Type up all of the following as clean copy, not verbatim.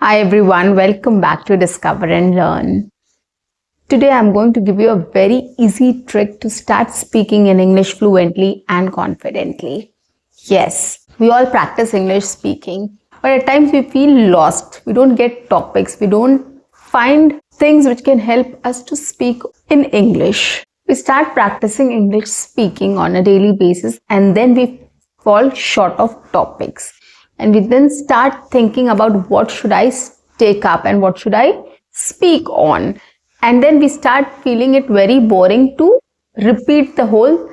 Hi everyone, welcome back to Discover and Learn. Today I'm going to give you a very easy trick to start speaking in English fluently and confidently. Yes, we all practice English speaking, but at times we feel lost. We don't get topics. We don't find things which can help us to speak in English. We start practicing English speaking on a daily basis and then we fall short of topics. And we then start thinking about what should I take up and what should I speak on. And then we start feeling it very boring to repeat the whole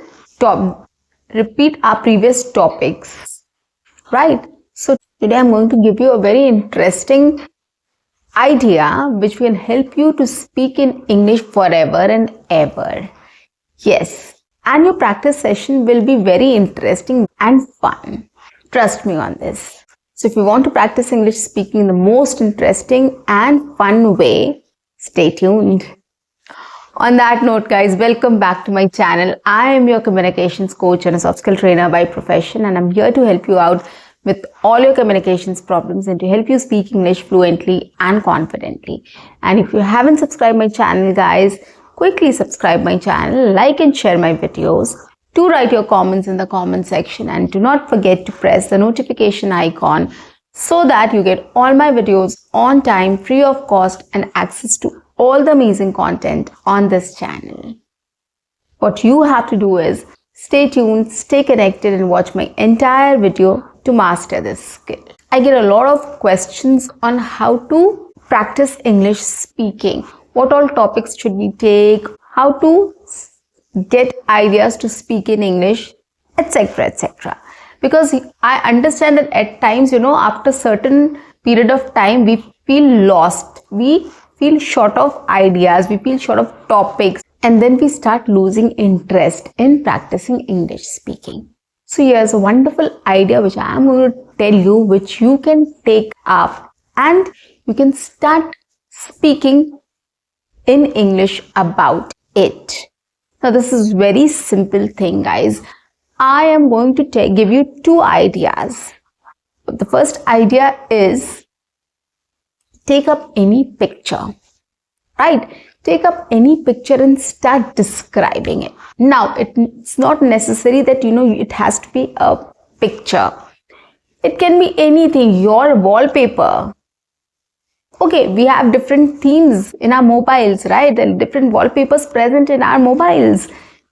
repeat our previous topics, right? So today I'm going to give you a very interesting idea which will help you to speak in English forever and ever. Yes, and your practice session will be very interesting and fun. Trust me on this. So if you want to practice English speaking in the most interesting and fun way, stay tuned. On that note, guys, welcome back to my channel. I am your communications coach and a soft skill trainer by profession, and I'm here to help you out with all your communications problems and to help you speak English fluently and confidently. And if you haven't subscribed my channel, guys, quickly subscribe my channel, like and share my videos. Do write your comments in the comment section and do not forget to press the notification icon so that you get all my videos on time, free of cost, and access to all the amazing content on this channel. What you have to do is stay tuned, stay connected, and watch my entire video to master this skill. I get a lot of questions on how to practice English speaking. What all topics should we take? How to get ideas to speak in English, etc., etc. Because I understand that at times, after certain period of time, we feel lost. We feel short of ideas. We feel short of topics. And then we start losing interest in practicing English speaking. So here's a wonderful idea which I am going to tell you, which you can take up and you can start speaking in English about it. Now this is very simple thing, guys. I am going to give you two ideas. The first idea is take up any picture, right? Take up any picture and start describing it. Now it's not necessary that it has to be a picture. It can be anything, your wallpaper. Okay, we have different themes in our mobiles, right? And different wallpapers present in our mobiles.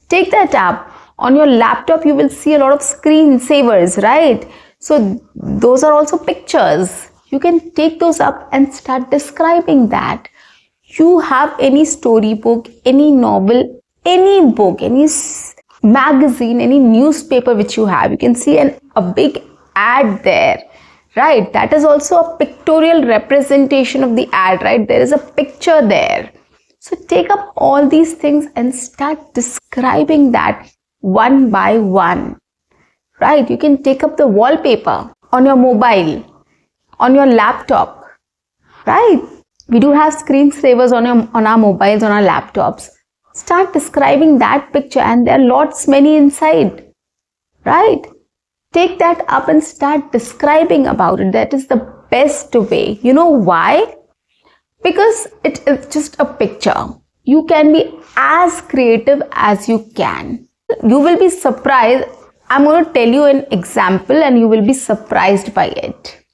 Take that up. On your laptop, you will see a lot of screensavers, right? So those are also pictures. You can take those up and start describing that. You have any storybook, any novel, any book, any magazine, any newspaper which you have. You can see a big ad there. Right, that is also a pictorial representation of the ad, right? There is a picture there. So take up all these things and start describing that one by one, right? You can take up the wallpaper on your mobile, on your laptop, right? We do have screensavers on our mobiles, on our laptops. Start describing that picture and there are many inside, right? Take that up and start describing about it. That is the best way. You know why? Because it is just a picture. You can be as creative as you can. You will be surprised. I'm going to tell you an example and you will be surprised by it.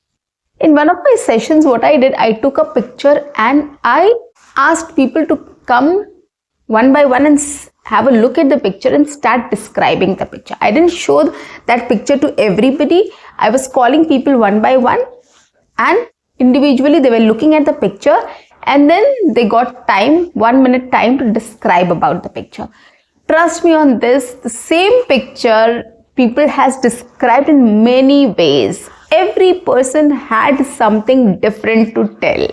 In one of my sessions, what I did, I took a picture and I asked people to come one by one and have a look at the picture and start describing the picture. I didn't show that picture to everybody. I was calling people one by one and individually they were looking at the picture and then they got 1 minute time to describe about the picture. Trust me on this, the same picture people has described in many ways. Every person had something different to tell.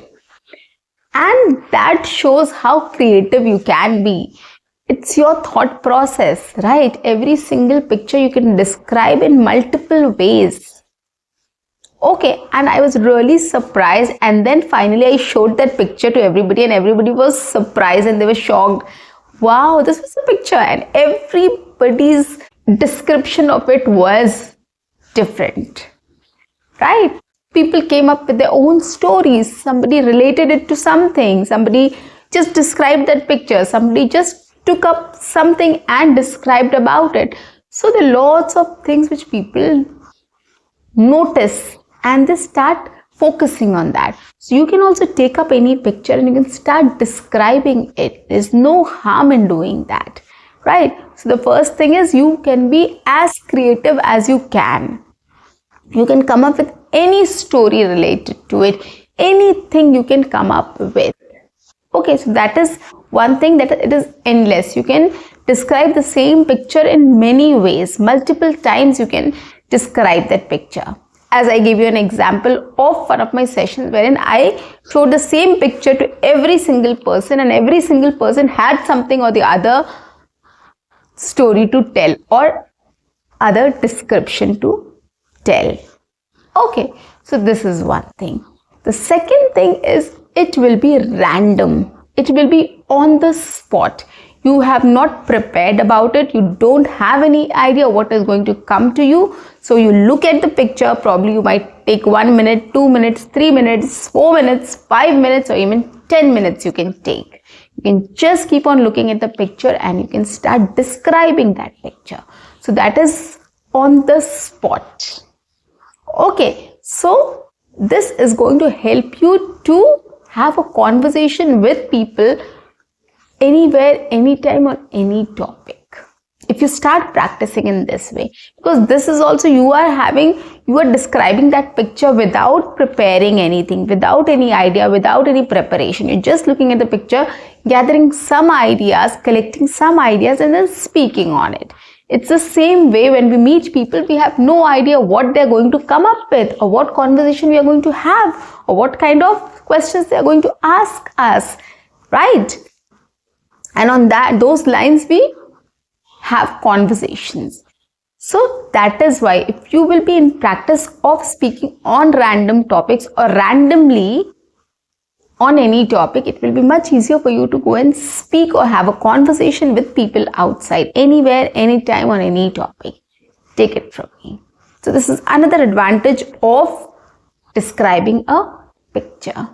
And that shows how creative you can be. It's your thought process, right? Every single picture you can describe in multiple ways. Okay, and I was really surprised, and then finally I showed that picture to everybody and everybody was surprised and they were shocked. Wow, this was a picture, and everybody's description of it was different, right? People came up with their own stories. Somebody related it to something. Somebody just described that picture. Somebody just took up something and described about it. So there are lots of things which people notice and they start focusing on that. So you can also take up any picture and you can start describing it. There's no harm in doing that, right? So the first thing is you can be as creative as you can. You can come up with any story related to it, anything you can come up with. Okay, so that is one thing, that it is endless. You can describe the same picture in many ways. Multiple times you can describe that picture. As I gave you an example of one of my sessions wherein I showed the same picture to every single person and every single person had something or the other story to tell or other description to tell. Okay, so this is one thing. The second thing is it will be random. It will be on the spot. You have not prepared about it. You don't have any idea what is going to come to you. So you look at the picture, probably you might take 1 minute, 2 minutes, 3 minutes, 4 minutes, 5 minutes, or even 10 minutes you can take. You can just keep on looking at the picture and you can start describing that picture. So that is on the spot. Okay, so this is going to help you to have a conversation with people anywhere, anytime, on any topic. If you start practicing in this way, because this is also you are describing that picture without preparing anything, without any idea, without any preparation. You're just looking at the picture, gathering some ideas, collecting some ideas, and then speaking on it. It's the same way when we meet people, we have no idea what they're going to come up with, or what conversation we are going to have, or what kind of questions they are going to ask us, right? And on those lines we have conversations. So that is why if you will be in practice of speaking on random topics or randomly on any topic, it will be much easier for you to go and speak or have a conversation with people outside, anywhere, anytime, on any topic. Take it from me. So this is another advantage of describing a picture.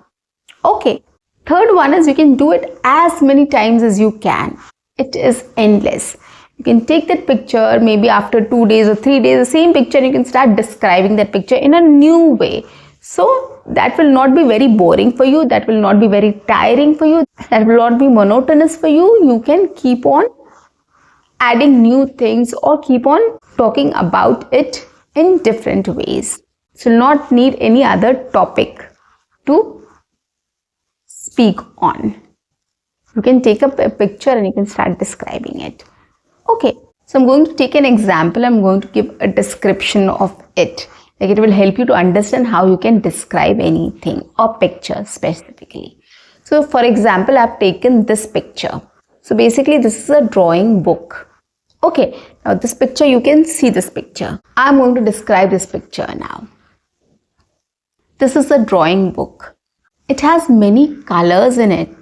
Okay, third one is you can do it as many times as you can. It is endless. You can take that picture, maybe after 2 days or 3 days, the same picture, and you can start describing that picture in a new way. So that will not be very boring for you. That will not be very tiring for you. That will not be monotonous for you. You can keep on adding new things or keep on talking about it in different ways. So not need any other topic to speak on. You can take up a picture and you can start describing it. Okay, so I'm going to take an example. I'm going to give a description of it. Like, it will help you to understand how you can describe anything or picture specifically. So for example, I've taken this picture. So basically this is a drawing book. Okay, now this picture, you can see this picture. I'm going to describe this picture now. This is a drawing book. It has many colors in it.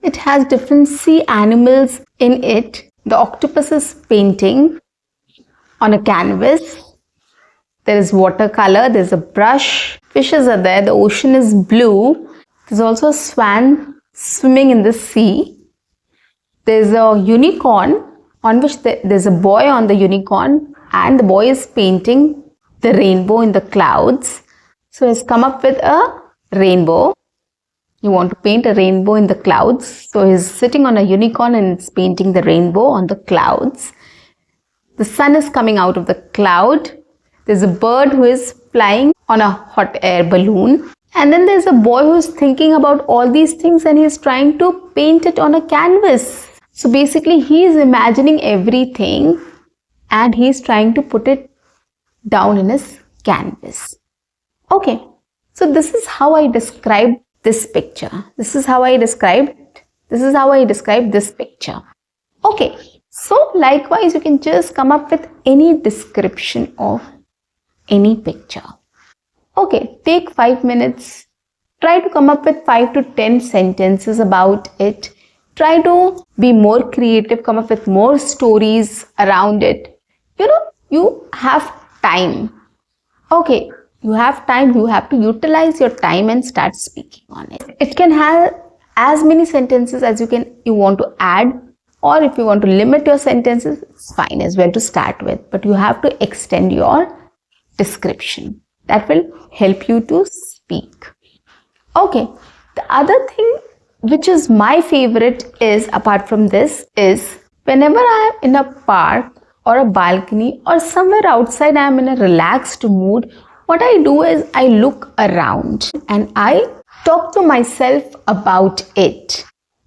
It has different sea animals in it. The octopus is painting on a canvas. There is watercolor, there's a brush, fishes are there, the ocean is blue. There's also a swan swimming in the sea. There's a unicorn on which there's a boy on the unicorn, and the boy is painting the rainbow in the clouds. So he's come up with a rainbow. You want to paint a rainbow in the clouds. So he's sitting on a unicorn and it's painting the rainbow on the clouds. The sun is coming out of the cloud. There's a bird who is flying on a hot air balloon. And then there's a boy who's thinking about all these things and he's trying to paint it on a canvas. So basically he's imagining everything and he's trying to put it down in his canvas. Okay, so this is how I described this picture. This is how I described this picture. Okay, so likewise you can just come up with any description of any picture. Okay, take 5 minutes. Try to come up with 5 to 10 sentences about it. Try to be more creative, come up with more stories around it. You have time. Okay, you have time, you have to utilize your time and start speaking on it. It can have as many sentences as you want to add, or if you want to limit your sentences, it's fine as well to start with, but you have to extend your description. That will help you to speak. Okay, the other thing which is my favorite is, apart from this, is whenever I am in a park or a balcony or somewhere outside, I am in a relaxed mood, what I do is I look around and I talk to myself about it.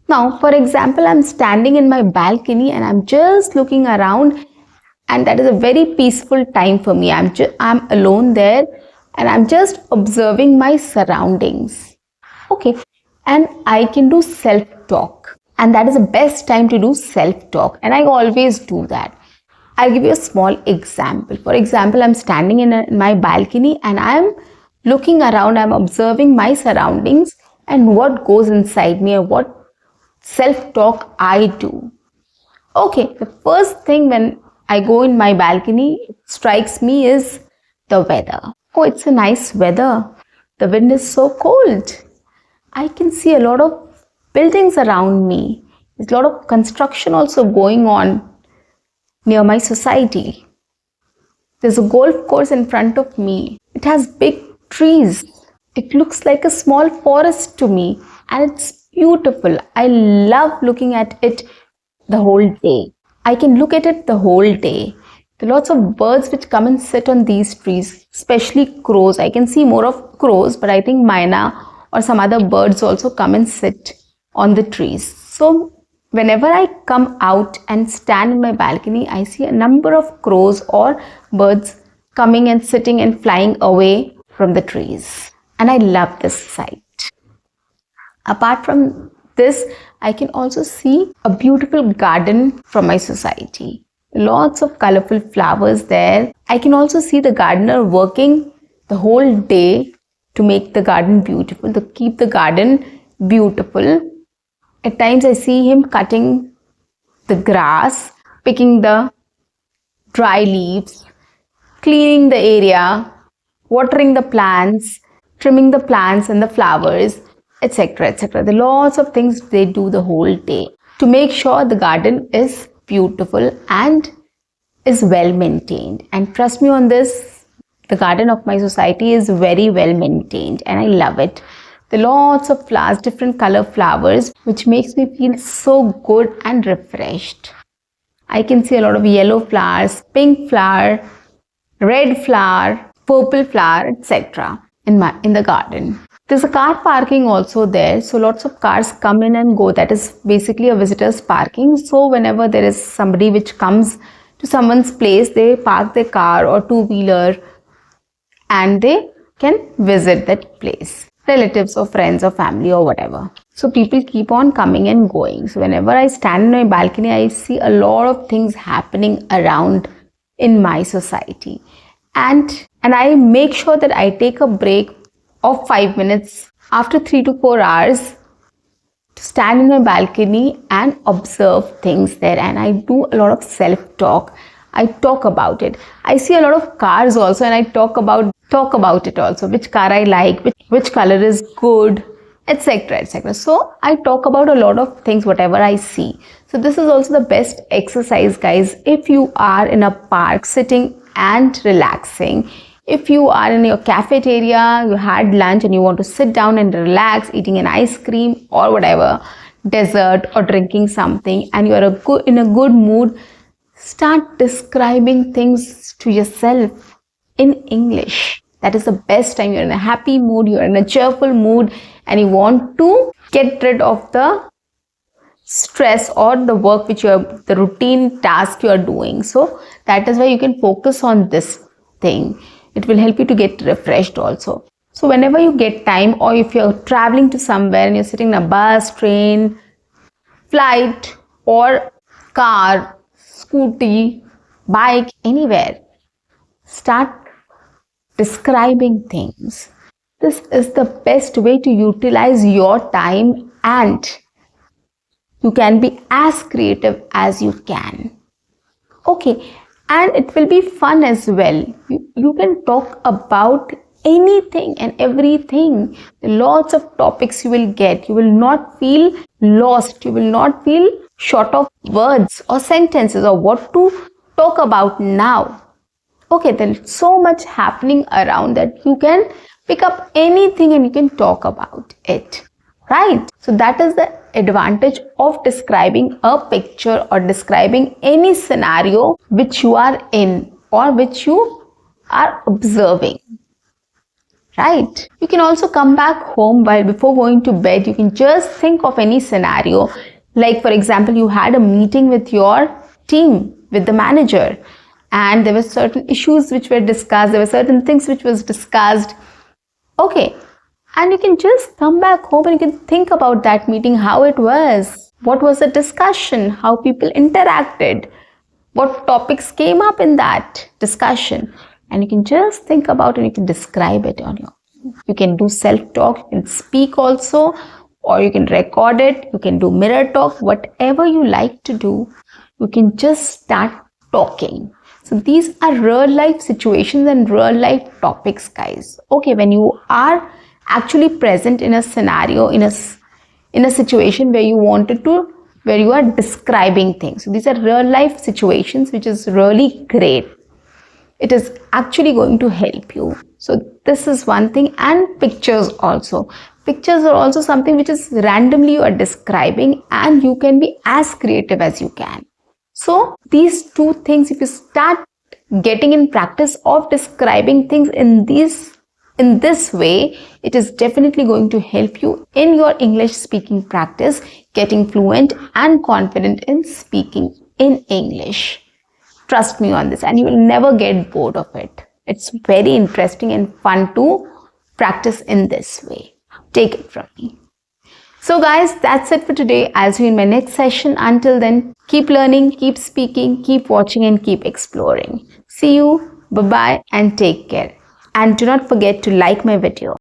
Now, for example, I'm standing in my balcony and I'm just looking around, and that is a very peaceful time for me. I'm alone there and I'm just observing my surroundings. Okay, and I can do self talk, and that is the best time to do self talk, and I always do that. I'll give you a small example. For example, I'm standing in my balcony and I'm looking around, I'm observing my surroundings and what goes inside me and what self talk I do. Okay, the first thing when I go in my balcony strikes me is the weather. Oh, it's a nice weather. The wind is so cold. I can see a lot of buildings around me. There's a lot of construction also going on near my society. There's a golf course in front of me. It has big trees. It looks like a small forest to me, and it's beautiful. I love looking at it the whole day. I can look at it the whole day. There are lots of birds which come and sit on these trees, especially crows. I can see more of crows, but I think myna or some other birds also come and sit on the trees. So whenever I come out and stand in my balcony, I see a number of crows or birds coming and sitting and flying away from the trees. And I love this sight. Apart from this, I can also see a beautiful garden from my society. Lots of colorful flowers there. I can also see the gardener working the whole day to make the garden beautiful, to keep the garden beautiful. At times I see him cutting the grass, picking the dry leaves, cleaning the area, watering the plants, trimming the plants and the flowers, etc., etc. There are lots of things they do the whole day to make sure the garden is beautiful and is well maintained. And trust me on this, the garden of my society is very well maintained and I love it. There are lots of flowers, different color flowers, which makes me feel so good and refreshed. I can see a lot of yellow flowers, pink flower, red flower, purple flower, etc. in the garden. There's a car parking also there, so lots of cars come in and go. That is basically a visitor's parking. So whenever there is somebody which comes to someone's place, they park their car or two-wheeler and they can visit that place. Relatives or friends or family or whatever. So people keep on coming and going. So whenever I stand in my balcony, I see a lot of things happening around in my society. And I make sure that I take a break of 5 minutes after 3 to 4 hours to stand in my balcony and observe things there. And I do a lot of self-talk. I talk about it. I see a lot of cars also and I talk about it also, which car I like, which color is good, etc., etc. So I talk about a lot of things, whatever I see. So this is also the best exercise, guys. If you are in a park sitting and relaxing, if you are in your cafeteria, you had lunch and you want to sit down and relax, eating an ice cream or whatever, dessert or drinking something, and you are in a good mood, start describing things to yourself in English. That is the best time. You're in a happy mood, you're in a cheerful mood, and you want to get rid of the stress or the work the routine task you are doing. So that is why you can focus on this thing. It will help you to get refreshed also. So whenever you get time, or if you're traveling to somewhere and you're sitting in a bus, train, flight or car, scooty, bike, anywhere, start describing things. This is the best way to utilize your time and you can be as creative as you can. Okay, and it will be fun as well. You can talk about anything and everything. Lots of topics you will get. You will not feel lost. You will not feel short of words or sentences or what to talk about now. Okay, there's so much happening around that you can pick up anything and you can talk about it, right? So that is the advantage of describing a picture or describing any scenario which you are in or which you are observing, right? You can also come back home while before going to bed, you can just think of any scenario. Like for example, you had a meeting with your team, with the manager, and there were certain issues which were discussed, there were certain things which was discussed. Okay, and you can just come back home and you can think about that meeting, how it was, what was the discussion, how people interacted, what topics came up in that discussion, and you can just think about it and you can describe it on your own. You can do self-talk, you can speak also, or you can record it, you can do mirror talk, whatever you like to do, you can just start talking. So these are real life situations and real life topics, guys. Okay, when you are actually present in a scenario, in a situation where you are describing things. So these are real life situations, which is really great. It is actually going to help you. So this is one thing. And pictures also. Pictures are also something which is randomly you are describing, and you can be as creative as you can. So these two things, if you start getting in practice of describing things in this way, it is definitely going to help you in your English speaking practice, getting fluent and confident in speaking in English. Trust me on this, and you will never get bored of it. It's very interesting and fun to practice in this way. Take it from me. So guys, that's it for today. I'll see you in my next session. Until then, keep learning, keep speaking, keep watching, and keep exploring. See you. Bye-bye and take care. And do not forget to like my video.